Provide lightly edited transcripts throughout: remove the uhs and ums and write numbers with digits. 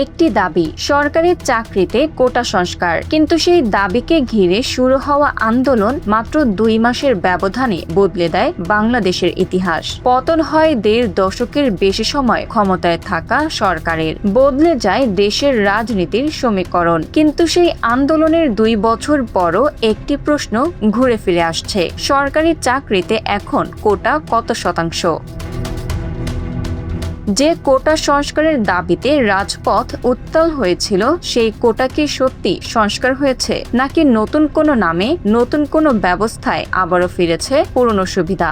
একটি দাবি, সরকারি চাকরিতে কোটা সংস্কার। কিন্তু সেই দাবিকে ঘিরে শুরু হওয়া আন্দোলন মাত্র 2 মাসের ব্যবধানে বদলে দেয় বাংলাদেশের ইতিহাস। পতন হয় 1.5 দশকের বেশি সময় ক্ষমতায় থাকা সরকারের, বদলে যায় দেশের রাজনীতির সমীকরণ। কিন্তু সেই আন্দোলনের 2 বছর পরও একটি প্রশ্ন ঘুরে ফিরে আসছে, সরকারি চাকরিতে এখন কোটা কত শতাংশ? যে কোটা সংস্কারের দাবিতে রাজপথ উত্তাল হয়েছিল, সেই কোটা কি সত্যি সংস্কার হয়েছে, নাকি নতুন কোনো নামে নতুন কোনো ব্যবস্থায় আবারও ফিরেছে পুরনো সুবিধা?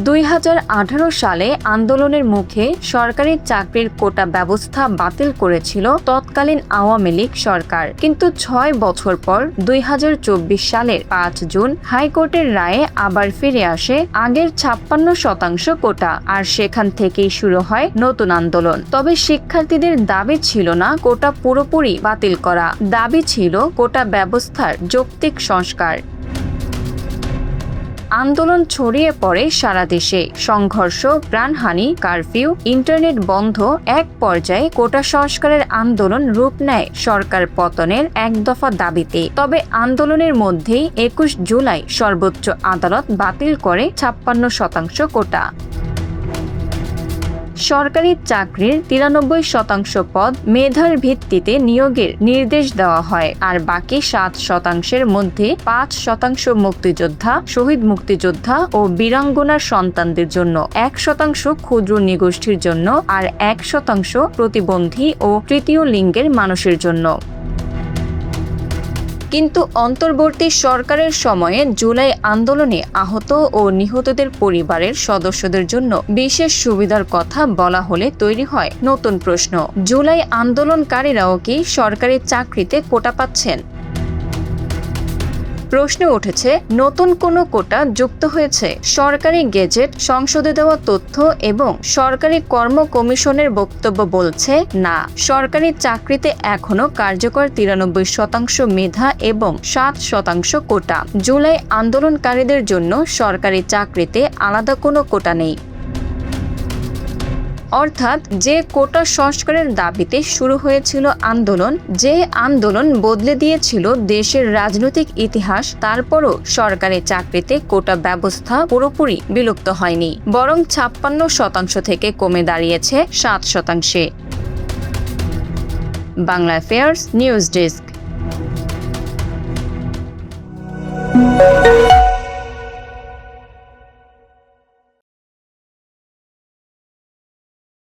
2018 সালে আন্দোলনের মুখে সরকারি চাকরির কোটা ব্যবস্থা বাতিল করেছিল তৎকালীন আওয়ামী লীগ সরকার। কিন্তু 6 বছর পর 2024 সালের 5 জুন হাইকোর্টের রায়ে আবার ফিরে আসে আগের 56% কোটা, আর সেখান থেকেই শুরু হয় নতুন আন্দোলন। তবে শিক্ষার্থীদের দাবি ছিল না কোটা পুরোপুরি বাতিল করা, দাবি ছিল কোটা ব্যবস্থার যৌক্তিক সংস্কার। আন্দোলন ছড়িয়ে পড়ে সারা দেশে, সংঘর্ষ, প্রাণহানি, কারফিউ, ইন্টারনেট বন্ধ। এক পর্যায়ে কোটা সংস্কারের আন্দোলন রূপ নেয় সরকার পতনের এক দফা দাবিতে। তবে আন্দোলনের মধ্যেই 21 জুলাই সর্বোচ্চ আদালত বাতিল করে 56% কোটা। সরকারি চাকরির 93% পদ মেধার ভিত্তিতে নিয়োগের নির্দেশ দেওয়া হয়, আর বাকি 7%-এর মধ্যে 5% মুক্তিযোদ্ধা, শহীদ মুক্তিযোদ্ধা ও বীরাঙ্গনার সন্তানদের জন্য, 1% ক্ষুদ্র নৃগোষ্ঠীর জন্য, আর 1% প্রতিবন্ধী ও তৃতীয় লিঙ্গের মানুষের জন্য। কিন্তু অন্তর্বর্তী সরকারের সময়ে জুলাই আন্দোলনে আহত ও নিহতদের পরিবারের সদস্যদের জন্য বিশেষ সুবিধার কথা বলা হলে তৈরি হয় নতুন প্রশ্ন। জুলাই আন্দোলনকারীরাও কি সরকারি চাকরিতে কোটা পাচ্ছেন? প্রশ্ন উঠেছে, নতুন কোনো কোটা যুক্ত হয়েছে? সরকারি গেজেট, সংসদে দেওয়া তথ্য এবং সরকারি কর্ম কমিশনের বক্তব্য বলছে না। সরকারি চাকরিতে এখনো কার্যকর 93% মেধা এবং 7% কোটা। জুলাই আন্দোলনকারীদের জন্য সরকারি চাকরিতে আলাদা কোনো কোটা নেই। অর্থাৎ যে কোটা সংস্কারের দাবিতে শুরু হয়েছিল আন্দোলন, যে আন্দোলন বদলে দিয়েছিল দেশের রাজনৈতিক ইতিহাস, তারপরও সরকারি চাকরিতে কোটা ব্যবস্থা পুরোপুরি বিলুপ্ত হয়নি, বরং 56% থেকে কমে দাঁড়িয়েছে 7%-এ। Bangla affairs news desk.